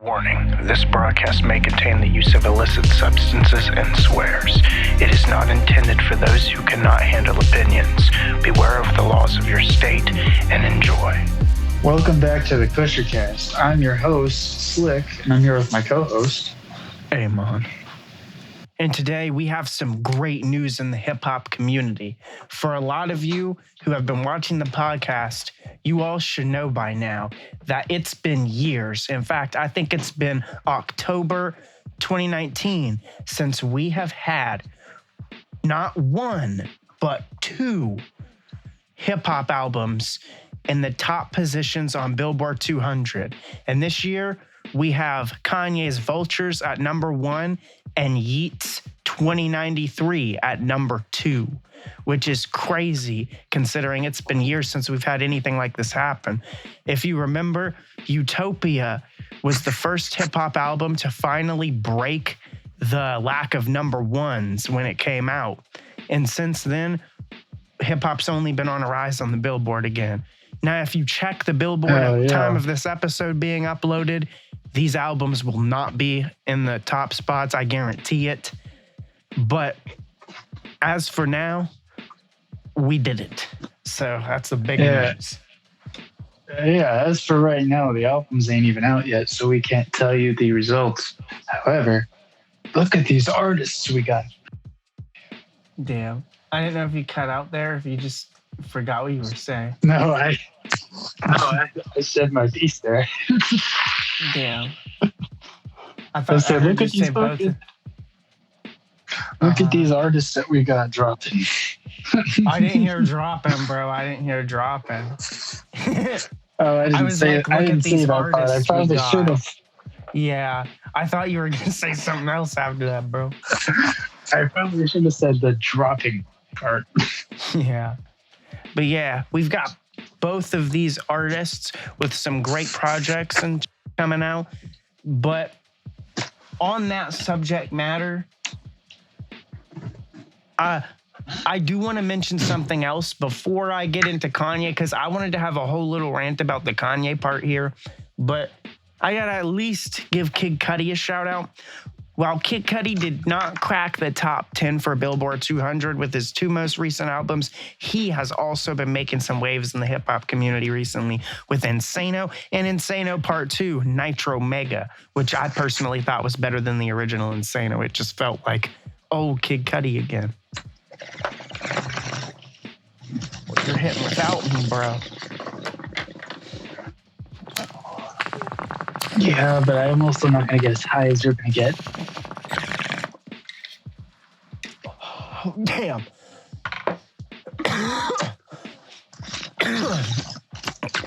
Warning, this broadcast may contain the use of illicit substances and swears. It is not intended for those who cannot handle opinions. Beware of the laws of your state and enjoy. Welcome back to the Kusher cast. I'm your host, Slick, and I'm here with my co-host, Amon. And today we have some great news in the hip-hop community. For a lot of you who have been watching the podcast, you all should know by now that it's been years. In fact, I think it's been October 2019 since we have had not one, but two hip-hop albums in the top positions on Billboard 200. And this year, we have Kanye's Vultures at number 1 and Yeat's 2093 at number 2, which is crazy considering it's been years since we've had anything like this happen. If you remember, Utopia was the first hip-hop album to finally break the lack of number ones when it came out. And since then, hip-hop's only been on a rise on the Billboard again. Now, if you check the Billboard at the time of this episode being uploaded, these albums will not be in the top spots, I guarantee it. But as for now, we did it. So that's the big news. Yeah, as for right now, the albums ain't even out yet, so we can't tell you the results. However, look at these artists we got. Damn. I didn't know if you cut out there, if you just forgot what you were saying. No, I said my piece there. Damn. I said, look at these look at these artists that we got dropping. I didn't hear dropping, bro. I didn't hear dropping. I didn't say that part. I probably should have. Yeah, I thought you were going to say something else after that, bro. I probably should have said the dropping part. Yeah. But yeah, we've got both of these artists with some great projects and coming out. But on that subject matter, I do want to mention something else before I get into Kanye, because I wanted to have a whole little rant about the Kanye part here. But I got to at least give Kid Cudi a shout out. While Kid Cudi did not crack the top 10 for Billboard 200 with his two most recent albums, he has also been making some waves in the hip-hop community recently with Insano and Insano Part 2, Nitro Mega, which I personally thought was better than the original Insano. It just felt like old Kid Cudi again. Well, you're hitting without me, bro. Yeah, but I'm also not going to get as high as you're going to get. Oh, damn.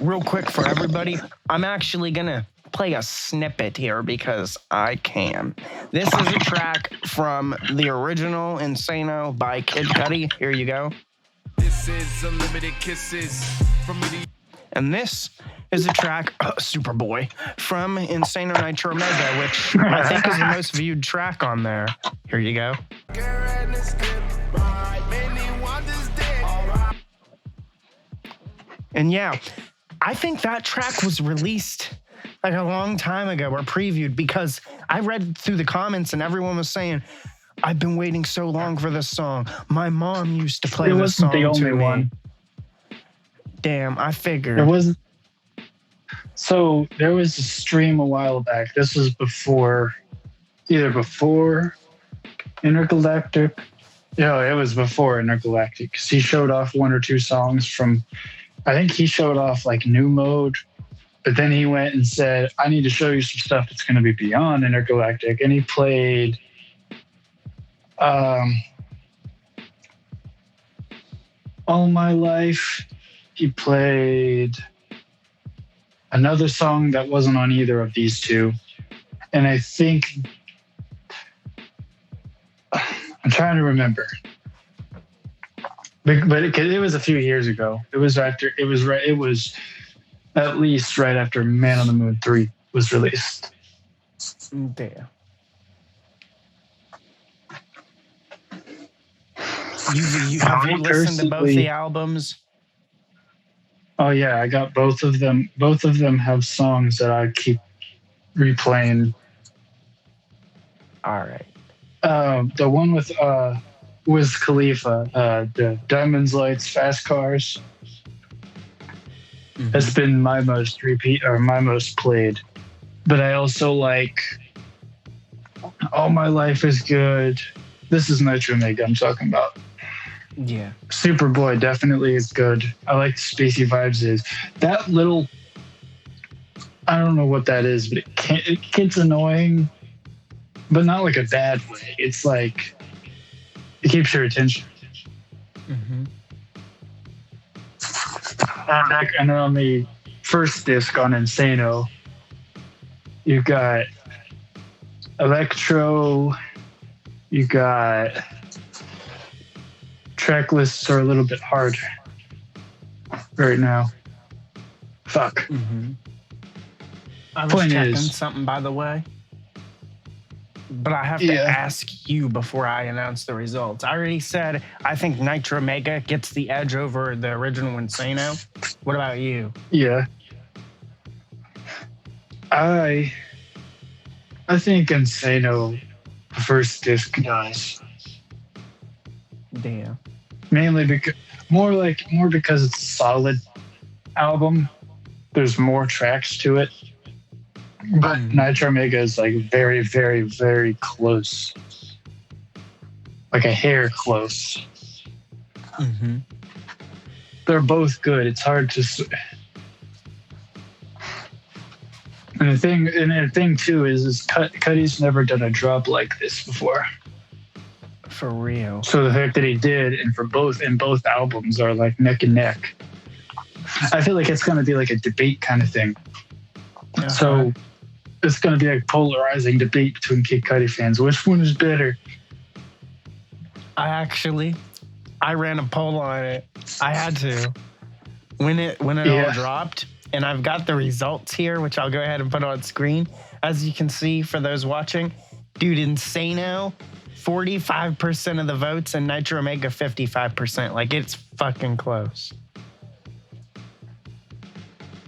Real quick for everybody, I'm actually going to play a snippet here because I can. This is a track from the original Insano by Kid Cudi. Here you go. This is Unlimited Kisses from me. And this is a track, Superboy, from Insano Nitro Mega, which I think is the most viewed track on there. Here you go. And yeah, I think that track was released like a long time ago or previewed, because I read through the comments and everyone was saying, I've been waiting so long for this song. My mom used to play this song to me. It wasn't the only one. Damn, I figured. There wasn't. So there was a stream a while back. This was either before Intergalactic. Yeah, it was before Intergalactic, because he showed off one or two songs from, I think he showed off like New Mode, but then he went and said, I need to show you some stuff that's going to be beyond Intergalactic. And he played All My Life. He played another song that wasn't on either of these two. And I think, I'm trying to remember. But it was a few years ago. It was at least right after Man on the Moon 3 was released. Damn. Have you listened to both the albums? Oh yeah, I got both of them. Both of them have songs that I keep replaying. All right. The one with Wiz Khalifa, the Diamonds, Lights, Fast Cars. Mm-hmm. That's been my most played. But I also like All My Life Is Good. This is Nitro Mega I'm talking about. Yeah. Superboy definitely is good. I like the Spacey Vibes is. That little, I don't know what that is, but it gets annoying, but not like a bad way. It's like, it keeps your attention. Mm-hmm. And then on the first disc on Insano, you've got Electro, you got track lists are a little bit hard right now. Fuck. Mm-hmm. I was Point checking is, something, by the way. But I have to ask you before I announce the results. I already said I think Nitro Mega gets the edge over the original Insano. What about you? Yeah. I think Insano, the first disc does. Damn. Mainly because more because it's a solid album. There's more tracks to it. But Nitro Mega is like very, very, very close. Like a hair close. Mm-hmm. They're both good. It's hard to. And the thing too is Cudi's never done a drop like this before. For real. So the fact that he did, and in both albums are like neck and neck. I feel like it's going to be like a debate kind of thing. Uh-huh. So it's going to be a polarizing debate between Kid Cudi fans. Which one is better? I ran a poll on it. I had to when it all dropped, and I've got the results here, which I'll go ahead and put on screen. As you can see for those watching, dude, Insano, 45% of the votes, and Nitro Mega 55%. Like, it's fucking close.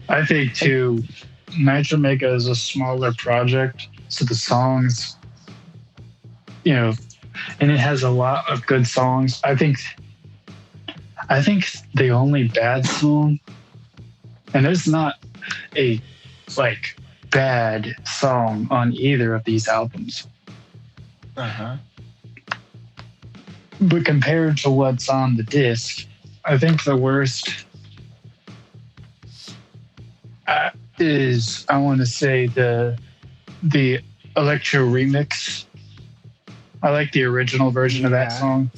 I think too, Nitro Mega is a smaller project, so the songs, and it has a lot of good songs. I think the only bad song, and there's not a like bad song on either of these albums. Uh-huh. But compared to what's on the disc, I think the worst is, I want to say, the Electro remix. I like the original version of that song.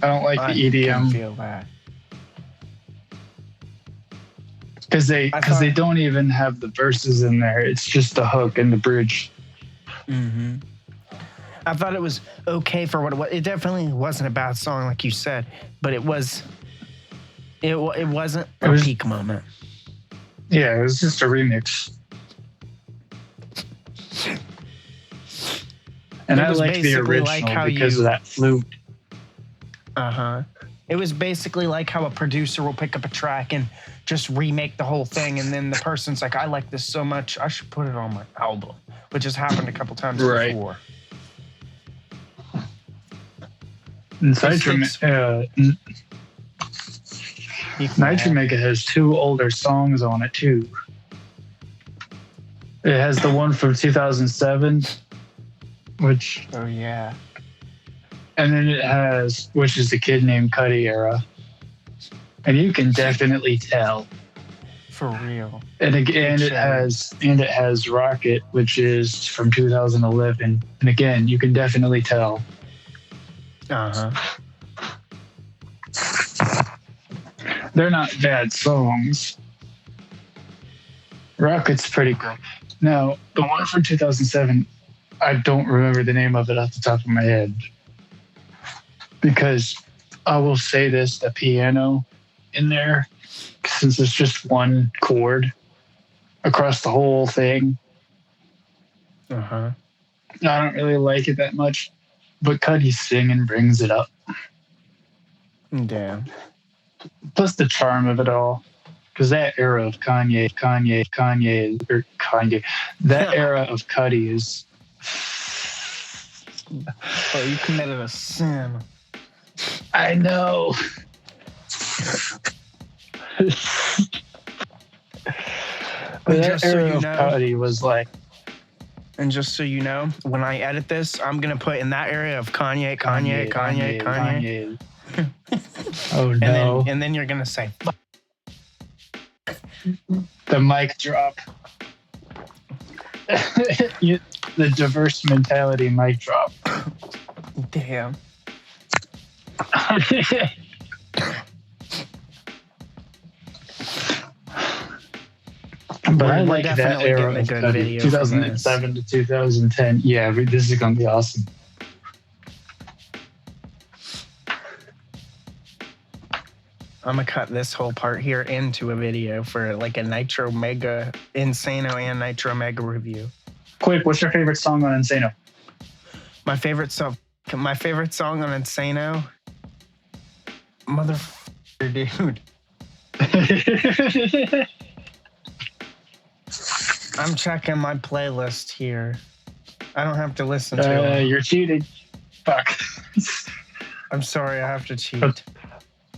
I don't like the EDM. I feel that. Because they don't even have the verses in there. It's just the hook and the bridge. Mm-hmm. I thought it was okay for what it was. It definitely wasn't a bad song, like you said, but it wasn't a peak moment. Yeah, it was just a remix. And I like the original because of that flute. Uh-huh. It was basically like how a producer will pick up a track and just remake the whole thing, and then the person's like, I like this so much, I should put it on my album, which has happened a couple times before. Nitro Mega has two older songs on it too. It has the one from 2007, which... Oh, yeah. And then it has, which is the Kid Named Cudi era. And you can definitely tell. For real. And again, it has Rocket, which is from 2011. And again, you can definitely tell. Uh-huh. They're not bad songs. Rocket's pretty good. Now, the one from 2007, I don't remember the name of it off the top of my head. Because I will say this, the piano in there, since it's just one chord across the whole thing. Uh-huh. I don't really like it that much, but Cudi's singing brings it up. Damn. Plus the charm of it all. because that era of Kanye, that era of Cudi is. Oh, you committed a sin. I know. But that era of Cudi was like. And just so you know, when I edit this, I'm gonna put in that area of Kanye. Oh no! And then you're gonna say the mic drop. The diverse mentality mic drop. Damn. But I like that era of Cudi, 2007 to 2010. Yeah, this is gonna be awesome. I'm gonna cut this whole part here into a video for like a Nitro Mega Insano and Nitro Mega review. Quick, what's your favorite song on Insano? My favorite song on Insano, motherfucker, dude. I'm checking my playlist here. I don't have to listen to it. You're cheating. Fuck. I'm sorry, I have to cheat.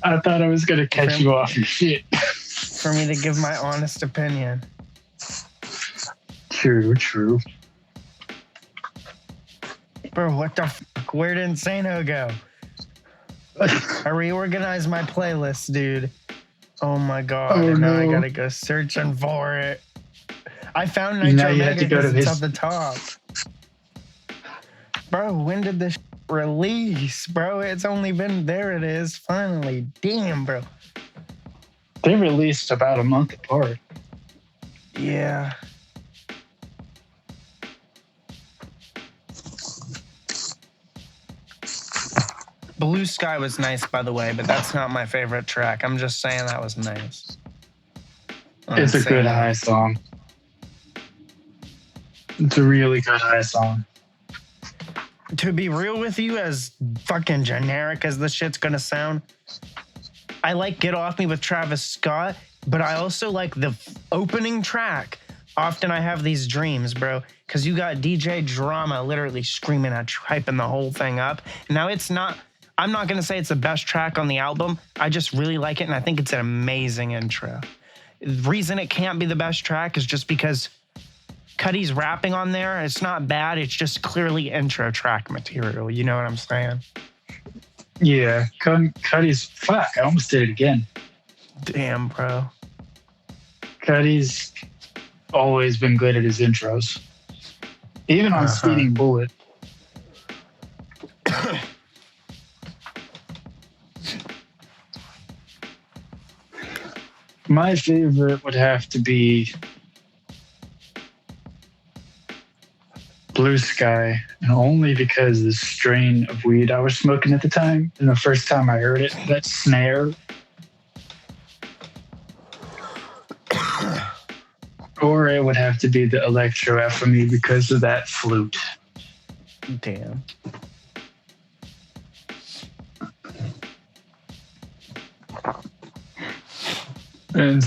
I thought I was going to catch you off your shit. For me to give my honest opinion. True. Bro, what the fuck? Where did Insano go? I reorganized my playlist, dude. Oh my god. Oh, and now no. I gotta go searching for it. I found Nitro Mega because it's at the top. Bro, when did this release? Bro, it's only been... There it is, finally. Damn, bro. They released about a month apart. Yeah. Blue Sky was nice, by the way, but that's not my favorite track. I'm just saying that was nice. It's a good high song. It's a really good high song. To be real with you, as fucking generic as this shit's gonna sound, I like Get Off Me with Travis Scott, but I also like the opening track. Often I have these dreams, bro, because you got DJ Drama literally screaming at you, hyping the whole thing up. Now I'm not gonna say it's the best track on the album. I just really like it, and I think it's an amazing intro. The reason it can't be the best track is just because Cudi's rapping on there. It's not bad. It's just clearly intro track material. You know what I'm saying? Yeah, Cudi's... Fuck, I almost did it again. Damn, bro. Cudi's always been good at his intros. Even on Speeding Bullet. My favorite would have to be Blue Sky, and only because the strain of weed I was smoking at the time, and the first time I heard it, that snare. Or it would have to be the Electro F for me because of that flute. Damn. And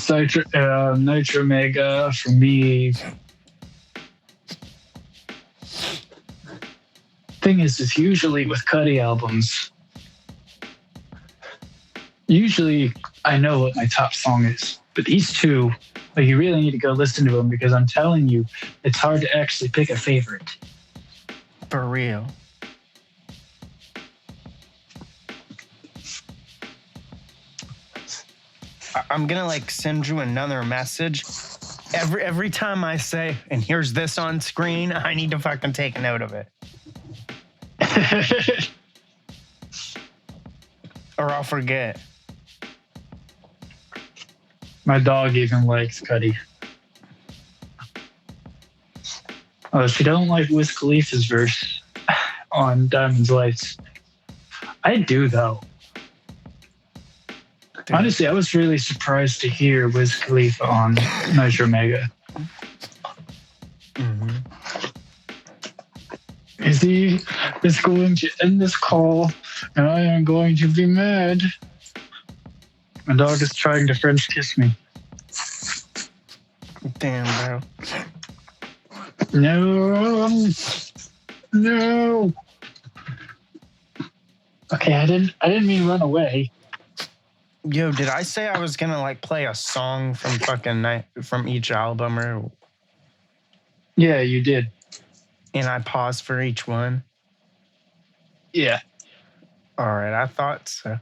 Nitro Mega for me. Thing is usually with Cudi albums, usually I know what my top song is, but these two, like, you really need to go listen to them, because I'm telling you, it's hard to actually pick a favorite. For real. I'm gonna like send you another message. Every time I say, and here's this on screen, I need to fucking take note of it. Or I'll forget. My dog even likes Cudi. Oh, if you don't like Wiz Khalifa's verse on Diamonds Lights, I do though. Dude. Honestly, I was really surprised to hear Wiz Khalifa on Nitro Mega. Mm-hmm. He is going to end this call, and I am going to be mad. My dog is trying to French kiss me. Damn, bro. No. Okay, I didn't mean run away. Yo, did I say I was gonna like play a song from from each album, or? Yeah, you did. And I paused for each one? Yeah. All right, I thought so.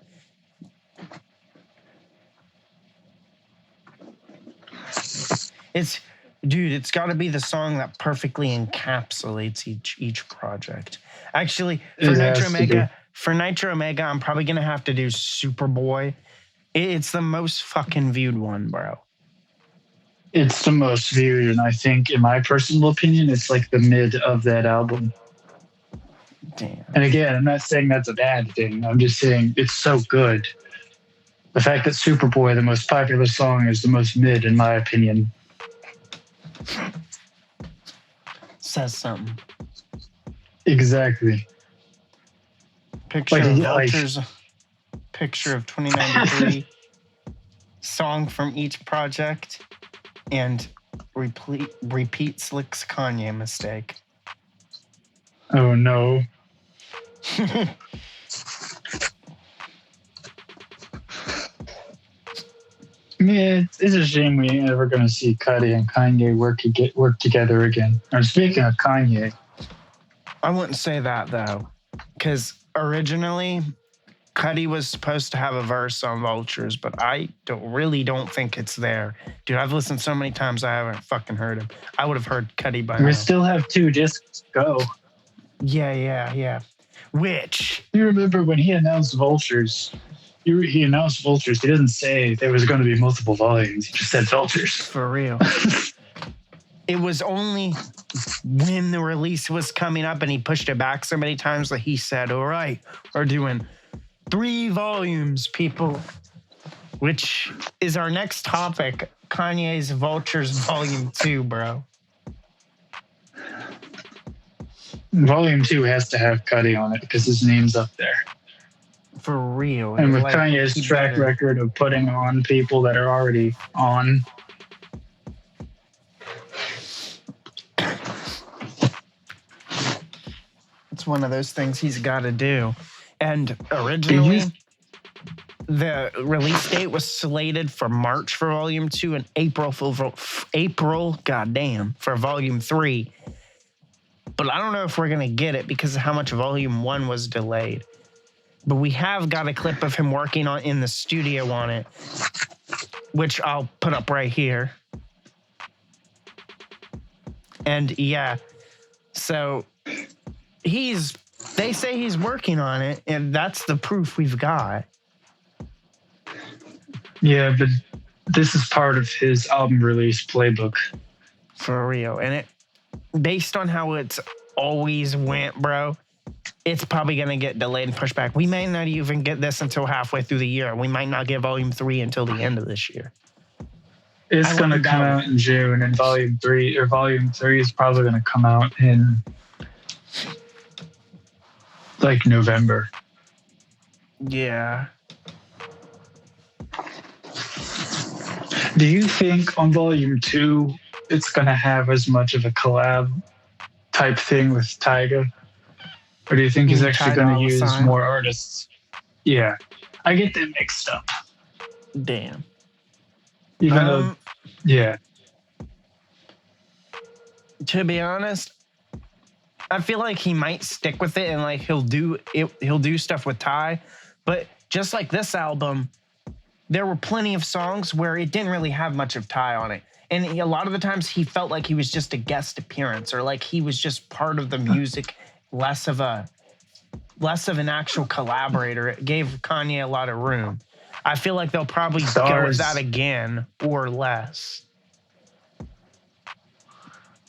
It's got to be the song that perfectly encapsulates each project. Actually, for Nitro Omega, I'm probably gonna have to do Superboy. It's the most fucking viewed one, bro. It's the most viewed, and I think, in my personal opinion, it's like the mid of that album. Damn. And again, I'm not saying that's a bad thing. I'm just saying it's so good. The fact that Superboy, the most popular song, is the most mid, in my opinion. Says something. Exactly. Picture of Vultures. Picture of 2093. Song from each project. And repeat Slick's Kanye mistake. Oh, no. Yeah, it's a shame we ain't ever going to see Cudi and Kanye work together again. And speaking of Kanye, I wouldn't say that though, because originally Cudi was supposed to have a verse on Vultures, but I don't think it's there. Dude, I've listened so many times I haven't fucking heard him. I would have heard Cudi by now. We still have 2 discs to go. Yeah. Which? You remember when he announced Vultures? He announced Vultures. He didn't say there was going to be multiple volumes. He just said Vultures. For real. It was only when the release was coming up and he pushed it back so many times that he said, all right, we're doing 3 volumes, people. Which is our next topic, Kanye's Vultures Volume 2, bro. Volume 2 has to have Cudi on it because his name's up there. For real. And with Kanye's track record of putting on people that are already on. It's one of those things he's got to do. And originally, the release date was slated for March for Volume 2 and April, goddamn, for Volume 3. But I don't know if we're going to get it because of how much Volume 1 was delayed. But we have got a clip of him working in the studio on it, which I'll put up right here. And yeah, so they say he's working on it, and that's the proof we've got. Yeah, but this is part of his album release playbook. For real. And it, based on how it's always went, bro, it's probably going to get delayed and pushed back. We may not even get this until halfway through the year. We might not get Volume 3 until the end of this year. It's going to come out in June, and Volume 3 is probably going to come out in like November. Yeah. Do you think on Volume 2 it's going to have as much of a collab type thing with Tyga? Or do you think he's actually going to use more artists? Yeah. I get them mixed up. Damn. Even though, yeah. To be honest, I feel like he might stick with it and like he'll do stuff with Ty. But just like this album, there were plenty of songs where it didn't really have much of Ty on it. And a lot of the times he felt like he was just a guest appearance or like he was just part of the music, less of an actual collaborator. It gave Kanye a lot of room. I feel like they'll probably go with that again or less.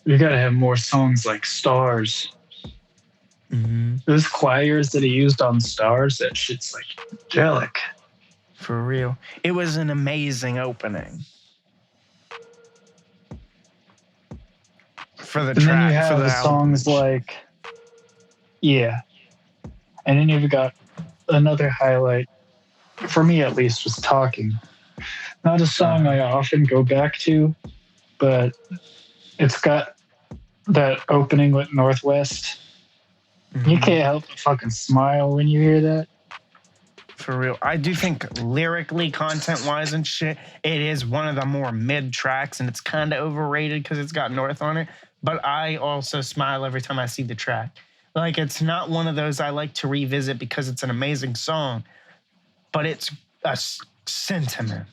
You got to have more songs like Stars. Mm-hmm. Those choirs that he used on Stars, that shit's like angelic. For real. It was an amazing opening. For the track. And then you have the songs like, yeah. And then you've got another highlight, for me at least, was Talking. Not a song I often go back to, but it's got that opening with Northwest. You can't help but fucking smile when you hear that. For real. I do think lyrically, content-wise and shit, it is one of the more mid tracks, and it's kind of overrated because it's got North on it. But I also smile every time I see the track. Like, it's not one of those I like to revisit because it's an amazing song, but it's a sentiment.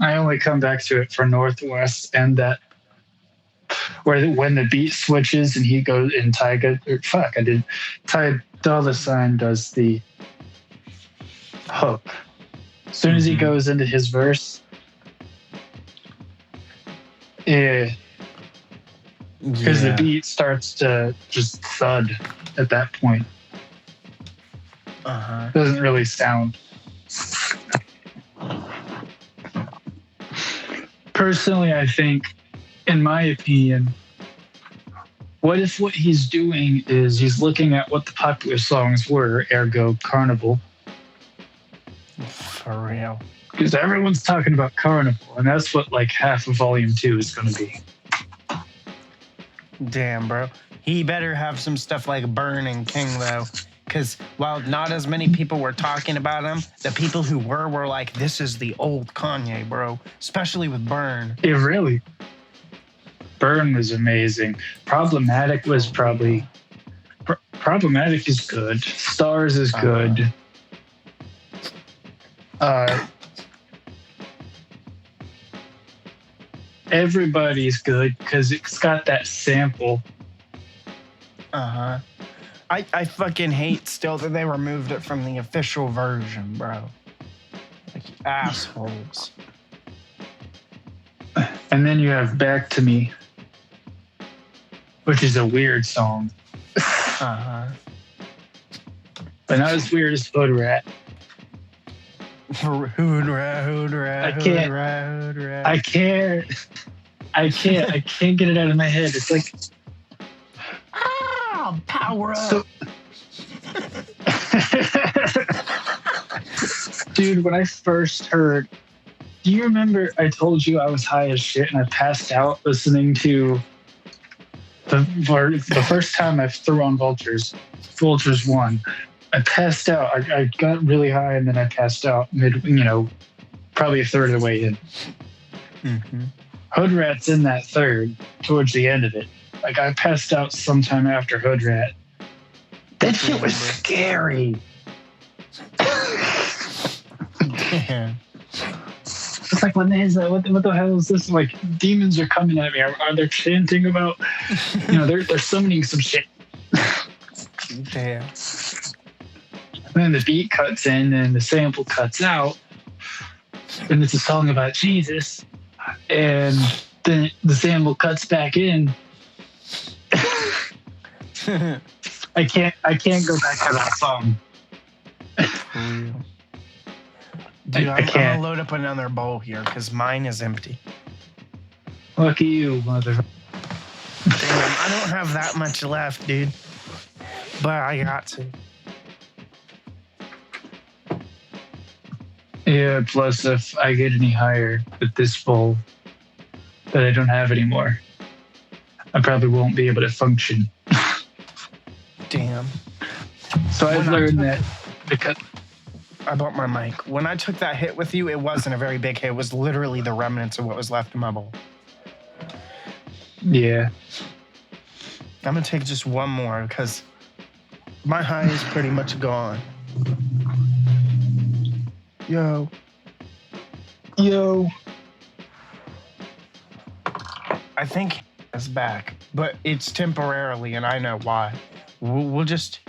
I only come back to it for Northwest and that where when the beat switches and he goes in Ty Dolla $ign does the hook. As soon as he goes into his verse, because the beat starts to just thud at that point. Doesn't really sound. Personally, I think, in my opinion, what if what he's doing is he's looking at what the popular songs were, ergo Carnival. For real. Because everyone's talking about Carnival, and that's what like half of Volume 2 is going to be. Damn, bro. He better have some stuff like Burn and King, though. Because while not as many people were talking about him, the people who were like, this is the old Kanye, bro. Especially with Burn. It really. Burn was amazing. Problematic was probably... Problematic is good. Stars is good. Everybody's good because it's got that sample. I fucking hate still that they removed it from the official version, bro. Like, assholes. And then you have Back to Me, which is a weird song. But not as weird as Hood Rat. Hood rat. I can't get it out of my head. It's like power up. So, dude, when I first heard, do you remember I told you I was high as shit and I passed out listening to the first time I threw on Vultures 1. I passed out. I got really high and then I passed out probably a third of the way in. Hood Rat's in that third towards the end of it. Like, I passed out sometime after Hood Rat. That shit was scary. Yeah. It's like, when there's what the hell is this? Like, demons are coming at me. Are they chanting about, they're summoning some shit. Damn. And then the beat cuts in and the sample cuts out. And it's a song about Jesus. And then the sample cuts back in. I can't go back to that song. Dude, I'm gonna load up another bowl here because mine is empty. Lucky you, mother. Damn, I don't have that much left, dude. But I got to. Yeah, plus if I get any higher with this bowl that I don't have anymore, I probably won't be able to function. Damn. So I've learned that because I bought my mic. When I took that hit with you, it wasn't a very big hit. It was literally the remnants of what was left in my bowl. Yeah. I'm gonna take just one more because my high is pretty much gone. Yo. I think it's back, but it's temporarily, and I know why. We'll just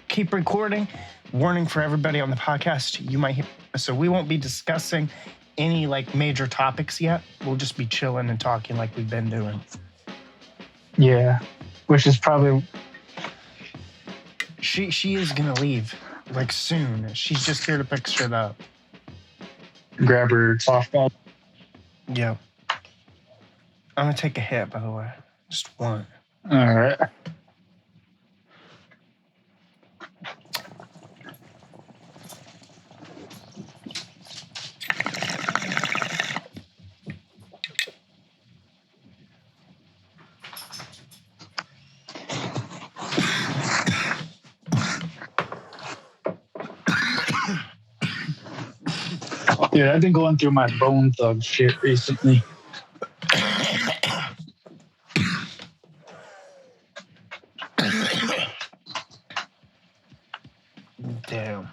keep recording. Warning for everybody on the podcast, you might hear. So we won't be discussing any major topics yet. We'll just be chilling and talking like we've been doing. Yeah, which is probably. She is gonna leave soon. She's just here to pick shit up. Grab her softball. Yep. I'm gonna take a hit, by the way. Just one. All right. Dude, I've been going through my Bone Thug shit recently. Damn.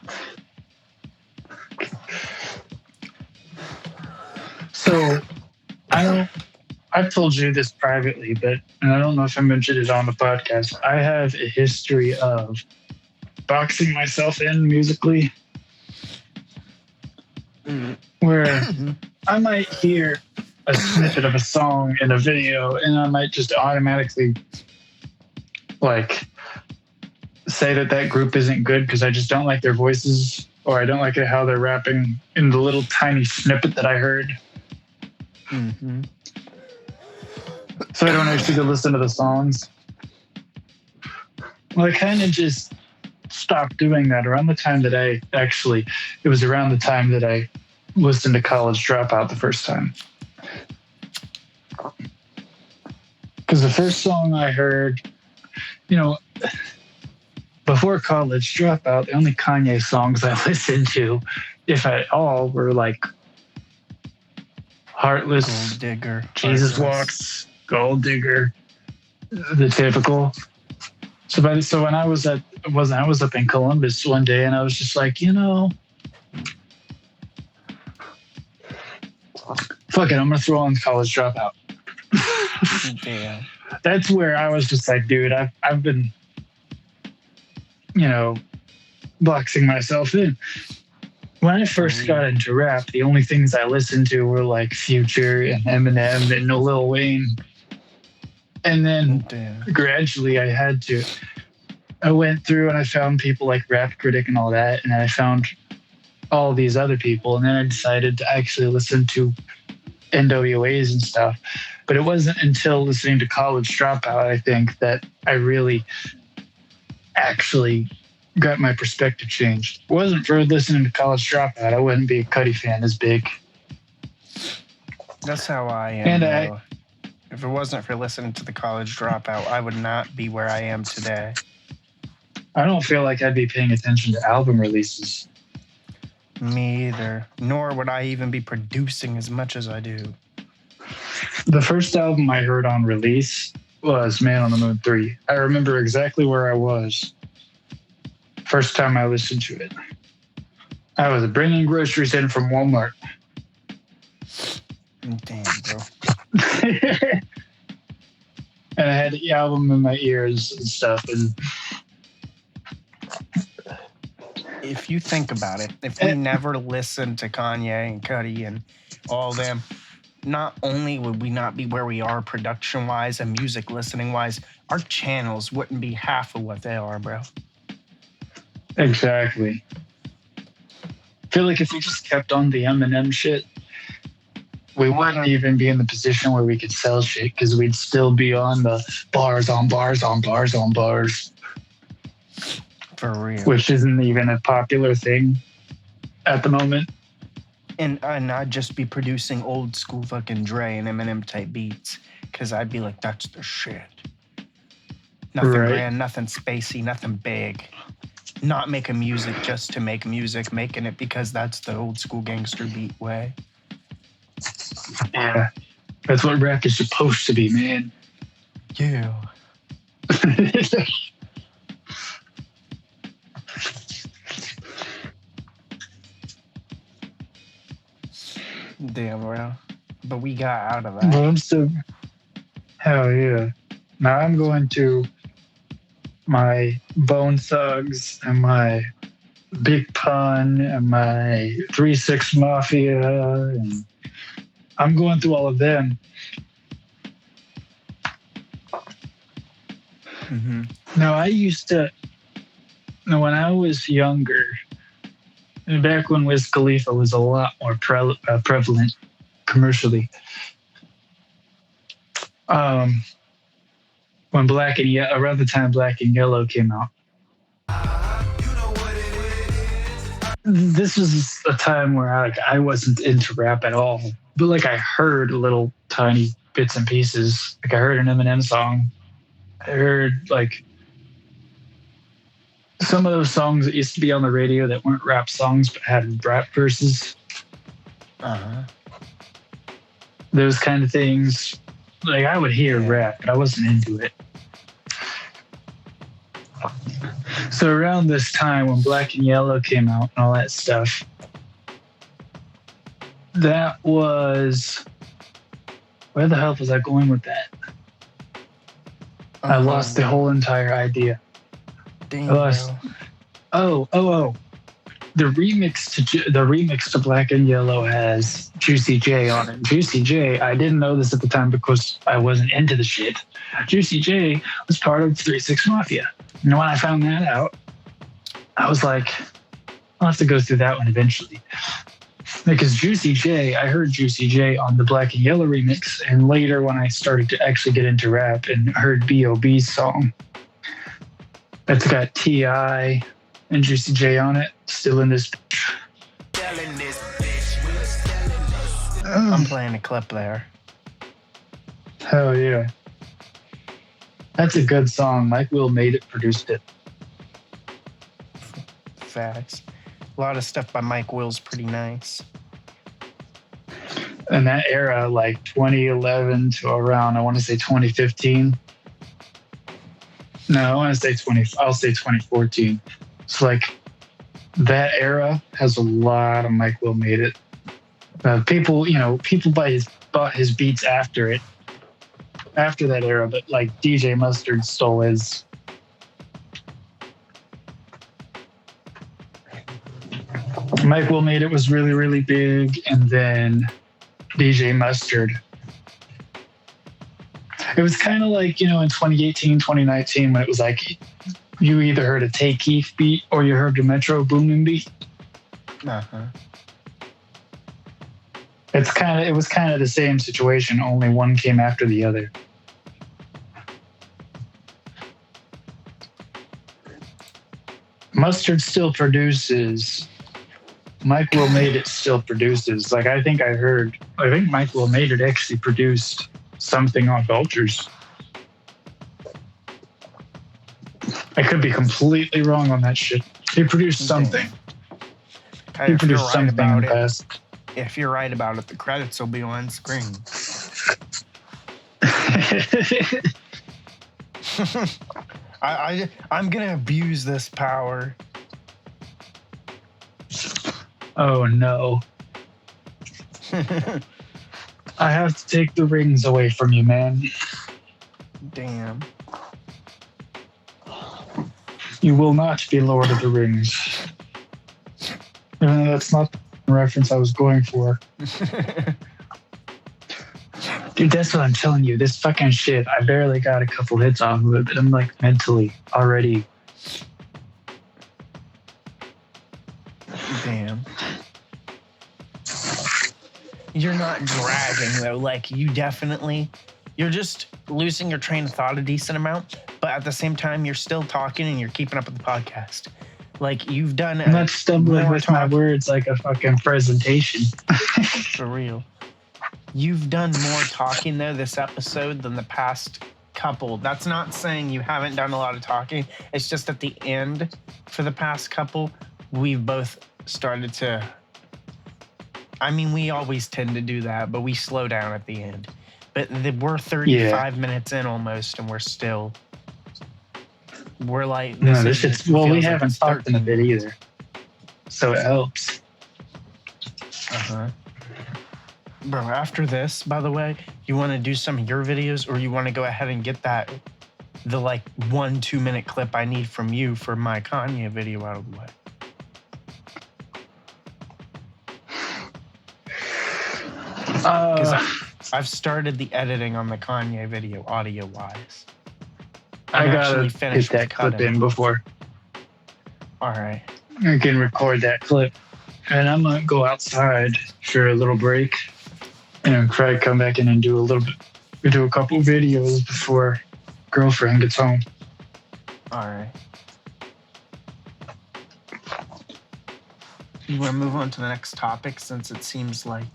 So, I've told you this privately, and I don't know if I mentioned it on the podcast. I have a history of boxing myself in musically, where I might hear a snippet of a song in a video and I might just automatically like say that group isn't good because I just don't like their voices or I don't like it how they're rapping in the little tiny snippet that I heard. Mm-hmm. So I don't actually go listen to the songs. Well, I kind of just stopped doing that around the time that it was around the time that I listened to College Dropout the first time. Because the first song I heard, before College Dropout, the only Kanye songs I listened to, if at all, were like Heartless, Gold Digger, Jesus Walks, Gold Digger, the typical. So when I was up in Columbus one day and I was just like, fuck it, I'm gonna throw on College Dropout. Damn. That's where I was just like, dude, I've been, boxing myself in. When I first got into rap, the only things I listened to were like Future and Eminem and Lil Wayne. And then gradually I went through and I found people like Rap Critic and all that. And then I found all these other people. And then I decided to actually listen to NWAs and stuff. But it wasn't until listening to College Dropout, I think, that I really actually got my perspective changed. If it wasn't for listening to College Dropout, I wouldn't be a Cudi fan as big. That's how I am. If it wasn't for listening to the College Dropout, I would not be where I am today. I don't feel like I'd be paying attention to album releases. Me either. Nor would I even be producing as much as I do. The first album I heard on release was Man on the Moon 3. I remember exactly where I was first time I listened to it. I was bringing groceries in from Walmart. Damn, bro. And I had the album in my ears and stuff. And if you think about it, if we never listened to Kanye and Cudi and all them, not only would we not be where we are production-wise and music listening-wise, our channels wouldn't be half of what they are, bro. Exactly. I feel like if we just kept on the Eminem shit, we wouldn't even be in the position where we could sell shit because we'd still be on the bars on bars on bars on bars. For real. Which isn't even a popular thing at the moment. And I'd just be producing old school fucking Dre and Eminem type beats because I'd be like, that's the shit. Nothing grand, nothing spacey, nothing big. Not making music just to make music, making it because that's the old school gangster beat way. Yeah, that's what rap is supposed to be, man. Yeah. Damn, bro. But we got out of that. Well, I'm still... Hell yeah. Now I'm going to my Bone Thugs and my Big Pun and my 3-6 Mafia, and I'm going through all of them. Mm-hmm. Now, when I was younger, and back when Wiz Khalifa was a lot more prevalent commercially, when around the time Black and Yellow came out, this was a time where I wasn't into rap at all, but like I heard little tiny bits and pieces. Like I heard an Eminem song. I heard like some of those songs that used to be on the radio that weren't rap songs but had rap verses. Uh-huh. Those kind of things. Like, I would hear rap, but I wasn't into it. So around this time when Black and Yellow came out and all that stuff, that was... Where the hell was I going with that? I lost the whole entire idea. Damn, I lost... Oh. The remix to Black and Yellow has Juicy J on it. Juicy J, I didn't know this at the time because I wasn't into the shit. Juicy J was part of 3-6 Mafia. And when I found that out, I was like, I'll have to go through that one eventually. Because Juicy J, I heard Juicy J on the Black and Yellow remix, and later when I started to actually get into rap and heard B.O.B.'s song, that's got T.I. and Juicy J on it, still in this. I'm playing a clip there. Hell yeah. That's a good song. Mike Will made it, produced it. Facts. A lot of stuff by Mike Will's pretty nice. And that era, like 2011 to around, I want to say 2015. No, I'll say 2014. It's like that era has a lot of Mike Will made it. People bought his beats after that era, but like DJ Mustard stole his. Mike Will made it was really, really big, and then DJ Mustard. It was kind of like, in 2018, 2019, when it was like you either heard a Tay Keith beat or you heard a Metro Boomin beat. Uh-huh. It was kind of the same situation, only one came after the other. Mustard still produces. Mike Will Made It still produces. Like, I think Mike Will Made It actually produced something on Vultures. I could be completely wrong on that shit. He produced something. He produced something in the past. If you're right about it, the credits will be on screen. I'm gonna abuse this power. Oh no. I have to take the rings away from you, man. Damn. You will not be Lord of the Rings. Even though that's not the reference I was going for. Dude, that's what I'm telling you. This fucking shit, I barely got a couple hits off of it, but I'm like mentally already. Damn. You're not dragging though. Like, you're just losing your train of thought a decent amount, but at the same time, you're still talking and you're keeping up with the podcast. Like, you've done. I'm not stumbling with my words like a fucking presentation. For real. You've done more talking though this episode than the past couple. That's not saying you haven't done a lot of talking. It's just at the end for the past couple, we've both started to. I mean, we always tend to do that, but we slow down at the end. But we're 35 minutes in almost, and we're like, we haven't talked in a bit either, so it helps. Uh-huh. Bro, after this, by the way, you want to do some of your videos, or you want to go ahead and get the 1-2 minute clip I need from you for my Kanye video out of the way? Because I've started the editing on the Kanye video audio-wise. I gotta get that clip in before. All right. I can record that clip, and I'm gonna go outside for a little break, and try to come back in and do a couple videos before girlfriend gets home. All right. You want to move on to the next topic, since it seems like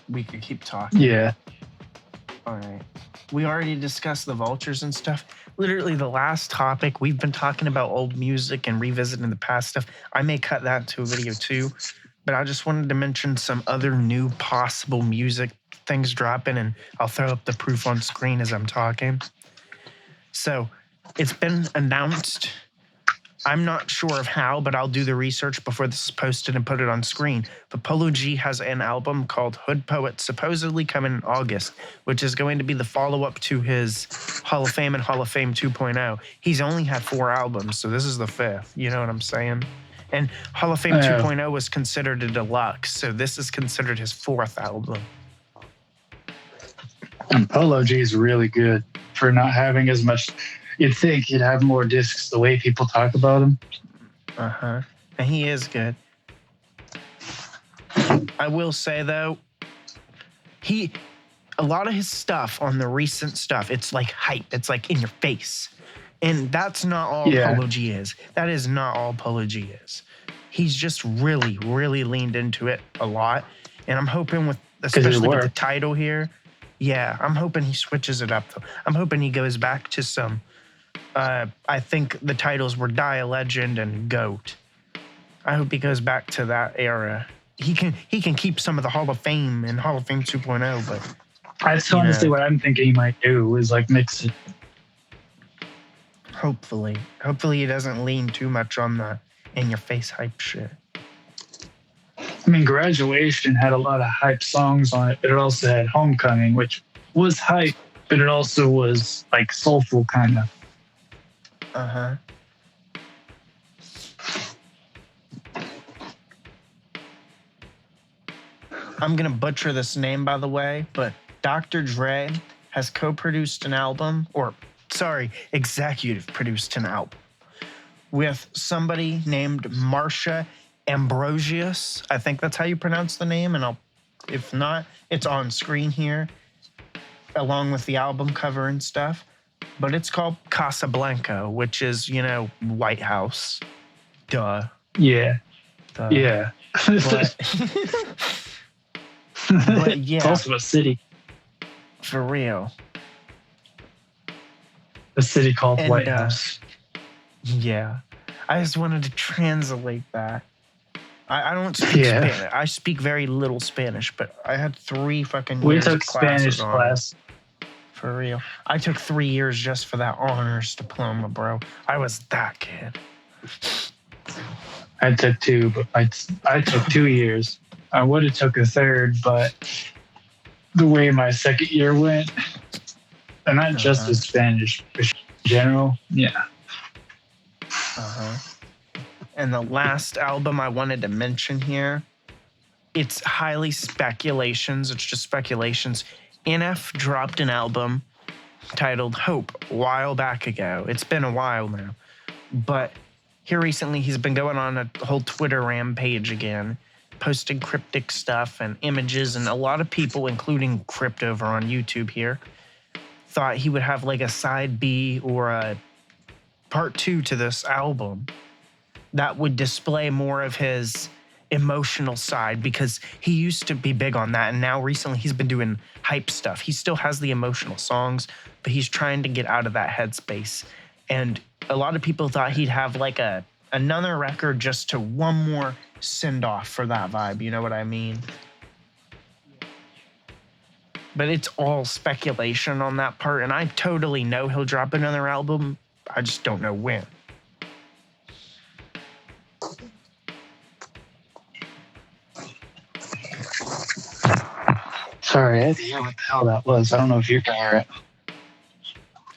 we could keep talking? Yeah. All right. We already discussed the Vultures and stuff. Literally the last topic, we've been talking about old music and revisiting the past stuff. I may cut that to a video too. But I just wanted to mention some other new possible music things dropping, and I'll throw up the proof on screen as I'm talking. So it's been announced. I'm not sure of how, but I'll do the research before this is posted and put it on screen. But Polo G has an album called Hood Poet, supposedly coming in August, which is going to be the follow-up to his Hall of Fame and Hall of Fame 2.0. He's only had 4 albums, so this is the 5th. You know what I'm saying? And Hall of Fame 2.0 was considered a deluxe, so this is considered his 4th album. And Polo G is really good for not having as much. You'd think he'd have more discs the way people talk about him. Uh-huh. And he is good. I will say, though, a lot of his stuff on the recent stuff, it's like hype. It's like in your face. And that's not all Polo G is. That is not all Polo G is. He's just really, really leaned into it a lot. And I'm hoping especially with the title here, I'm hoping he switches it up. I'm hoping he goes back to some, I think the titles were Die a Legend and Goat. I hope he goes back to that era. He can keep some of the Hall of Fame and Hall of Fame 2.0, but that's honestly what I'm thinking he might do is like mix it. Hopefully he doesn't lean too much on the in-your-face hype shit. I mean, Graduation had a lot of hype songs on it, but it also had Homecoming, which was hype, but it also was like soulful kind of. Uh-huh. I'm going to butcher this name, by the way, but Dr. Dre has co-produced an album, executive produced an album with somebody named Marsha Ambrosius. I think that's how you pronounce the name, and if not, it's on screen here, along with the album cover and stuff. But it's called Casablanca, which is, White House. Duh. Yeah. Duh. Yeah. But yeah. It's also a city. For real. A city called White House. Yeah. I just wanted to translate that. I don't speak Spanish. I speak very little Spanish, but I had 3 fucking years. We took Spanish class. For real. I took 3 years just for that honors diploma, bro. I was that kid. I took 2, but I took 2 years. I would have took a 3rd, but the way my 2nd year went, and not just with Spanish, but in general, yeah. Uh-huh. And the last album I wanted to mention here, it's highly speculations. It's just speculations. NF dropped an album titled Hope a while back ago. It's been a while now. But here recently, he's been going on a whole Twitter rampage again, posting cryptic stuff and images. And a lot of people, including Crypt over on YouTube here, thought he would have like a side B or a part 2 to this album that would display more of his emotional side, because he used to be big on that, and now recently he's been doing hype stuff. He still has the emotional songs, but he's trying to get out of that headspace. And a lot of people thought he'd have like another record just to one more send off for that vibe, you know what I mean? But it's all speculation on that part, and I totally know he'll drop another album. I just don't know when. Sorry, I didn't hear what the hell that was. I don't know if you can hear it.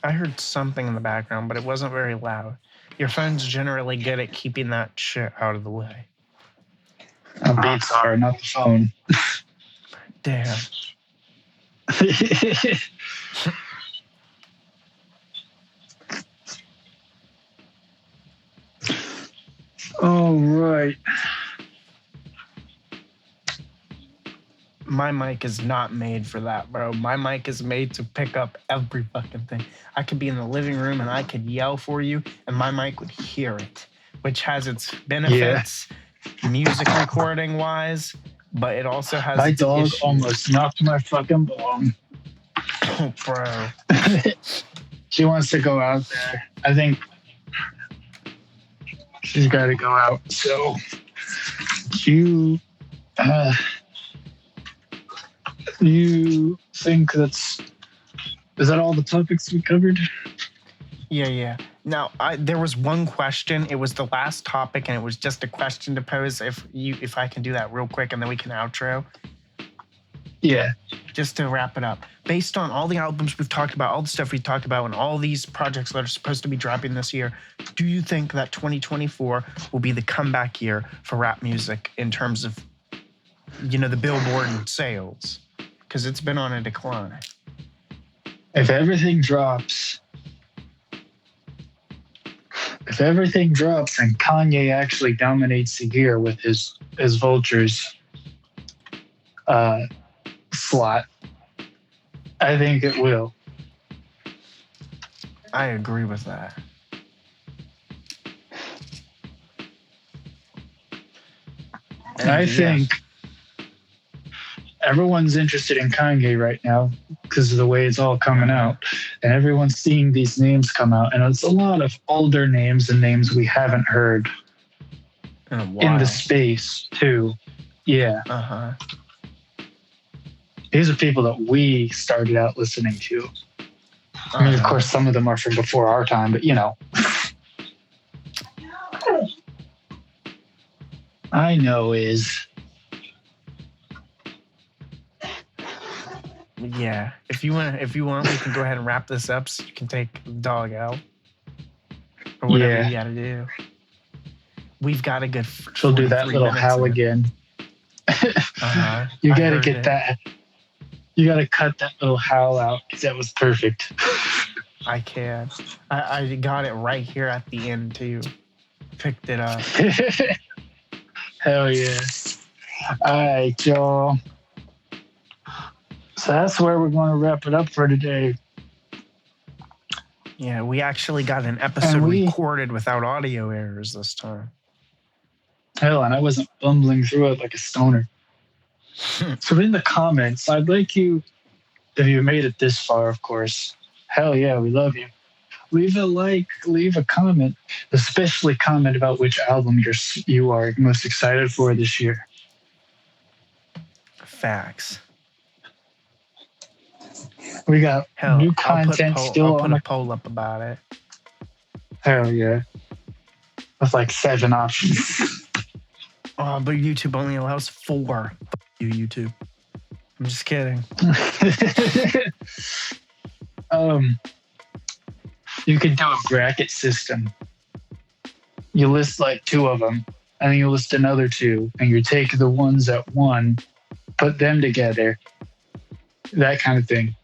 I heard something in the background, but it wasn't very loud. Your phone's generally good at keeping that shit out of the way. Beats are, not the phone. Damn. All right. My mic is not made for that, bro. My mic is made to pick up every fucking thing. I could be in the living room and I could yell for you and my mic would hear it, which has its benefits, music recording wise, but it also has my its dog issues. Almost knocked my fucking bone. Oh, bro. She wants to go out there. I think she's got to go out. So you You think is that all the topics we covered? Yeah. Now, there was one question. It was the last topic, and it was just a question to pose. If I can do that real quick, and then we can outro. Yeah. Just to wrap it up, based on all the albums we've talked about, all the stuff we talked about, and all these projects that are supposed to be dropping this year, do you think that 2024 will be the comeback year for rap music in terms of, the Billboard sales? Because it's been on a decline. If everything drops and Kanye actually dominates the year with his Vultures slot, I think it will. I agree with that. And I think everyone's interested in Kanye right now because of the way it's all coming out. And everyone's seeing these names come out. And it's a lot of older names and names we haven't heard in the space, too. Yeah. Uh-huh. These are people that we started out listening to. I mean, of course, some of them are from before our time, but I know is. Yeah. If you want, we can go ahead and wrap this up so you can take the dog out. Or whatever you gotta do. We've got a good. She'll do that little howl again. You gotta get that. You gotta cut that little howl out because that was perfect. I can. I got it right here at the end too. Picked it up. Hell yeah. All right, y'all. So that's where we're going to wrap it up for today. Yeah, we actually got an episode recorded without audio errors this time. Hell, and I wasn't bumbling through it like a stoner. So in the comments, I'd like you, if you made it this far, of course, hell yeah, we love you. Leave a like, leave a comment, especially comment about which album you are most excited for this year. Facts. We got new content I'll put a poll up about it. Hell yeah. With like 7 options. Oh, but YouTube only allows 4. You, YouTube. I'm just kidding. You could do a bracket system. You list like 2 of them, and then you list another 2, and you take the ones that won, put them together. That kind of thing.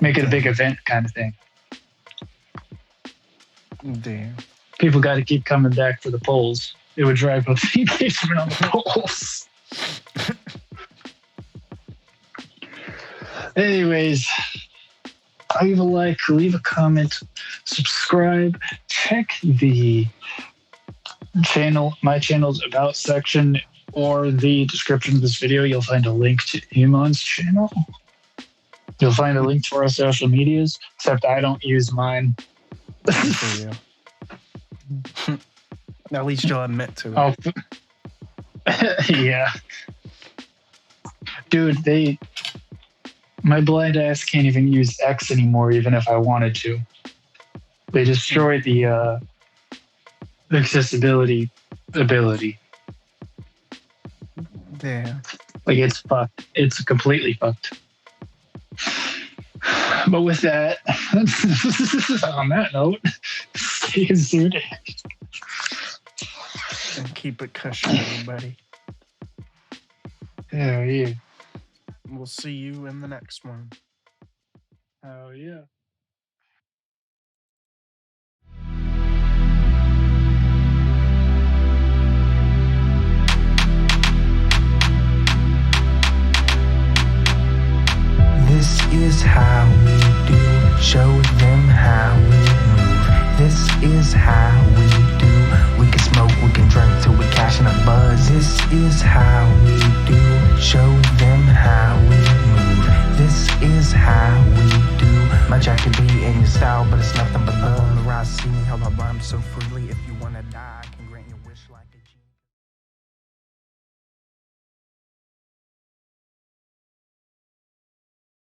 Make it a big event kind of thing. Damn. People got to keep coming back for the polls. It would drive up the engagement on the polls. Anyways, leave a like, leave a comment, subscribe, check the my channel's about section or the description of this video. You'll find a link to Iman's channel. You'll find a link to our social medias, except I don't use mine. For you. At least you'll admit to it. Oh, yeah. Dude, my blind ass can't even use X anymore, even if I wanted to. They destroyed the accessibility ability. Damn. Like, it's fucked. It's completely fucked. But with that, on that note, stay zooted. And keep it Kusher, everybody. Hell yeah. We'll see you in the next one. Hell yeah. This is how we do, show them how we move. This is how we do, we can smoke, we can drink till we cashing a buzz. This is how we do, show them how we move. This is how we do, my jacket be in your style, but it's nothing but love on the rise. See me how I rhyme so freely, if you wanna die.